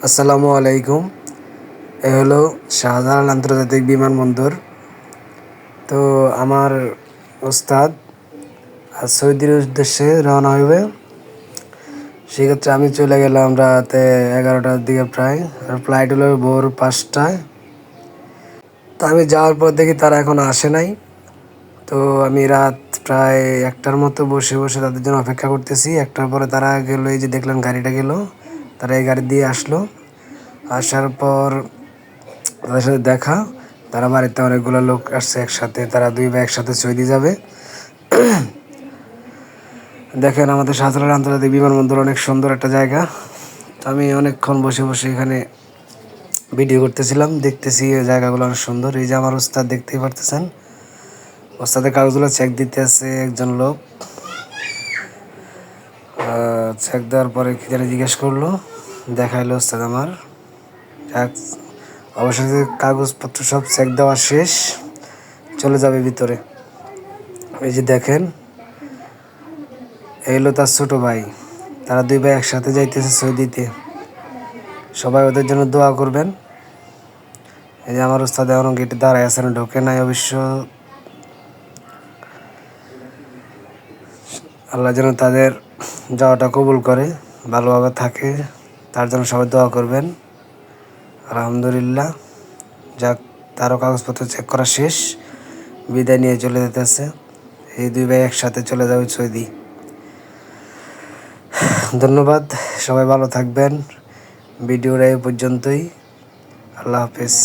আসসালামু আলাইকুম। এ হলো শাহজালাল আন্তর্জাতিক বিমানবন্দর। তো আমার ওস্তাদ আজ সৌদির উদ্দেশ্যে রওনা হইবে। সেক্ষেত্রে আমি চলে গেলাম রাতে 11টার দিকে প্রায়, আর ফ্লাইট হলো ভোর 5টায়। তো আমি যাওয়ার পর দেখি তারা এখনও আসে নাই। তো আমি রাত প্রায় 1টার মতো বসে বসে তাদের জন্য অপেক্ষা করতেছি। 1টার পরে তারা গেলো, এই যে দেখলেন গাড়িটা গেল, তারা এই গাড়ি দিয়ে আসলো। আসার পর তাদের সাথে দেখা, তারা বাড়িতে অনেকগুলো লোক আসছে একসাথে, তারা 2 ভাই একসাথে সৌদি যাবে। দেখেন আমাদের শাহজালাল আন্তর্জাতিক বিমানবন্দর অনেক সুন্দর একটা জায়গা। আমি অনেকক্ষণ বসে বসে এখানে ভিডিও করতেছিলাম, দেখতেছি এই জায়গাগুলো অনেক সুন্দর। এই যে আমার ওস্তাদ দেখতেই পারতেছেন, ওস্তাদের কাগজগুলো চেক দিতে আছে একজন লোক। চেক দেওয়ার পরে কি জানি জিজ্ঞেস করলো, দেখাইলো ওস্তাদ আমার। অবশেষে কাগজপত্র সব চেক দেওয়া শেষ, চলে যাবে ভিতরে। এই যে দেখেন, এই হলো তার ছোটো ভাই। তারা 2 ভাই একসাথে যাইতেছে সৌদিতে। সবাই ওদের জন্য দোয়া করবেন। এই যে আমার ওস্তাদ এখনও গেটে দাঁড়ায় আছেন, ঢোকে নাই অবশ্য। আল্লাহ যেন তাদের যাওয়াটা কবুল করে, ভালোভাবে থাকে, তার জন্য সবাই দোয়া করবেন। আলহামদুলিল্লাহ, যাক, তারও কাগজপত্র চেক করা শেষ, বিদায় নিয়ে চলে যেতেছে। এই 2 ভাই একসাথে চলে যাবে সৌদি। ধন্যবাদ, সবাই ভালো থাকবেন। ভিডিওটা এই পর্যন্তই। আল্লাহ হাফেজ।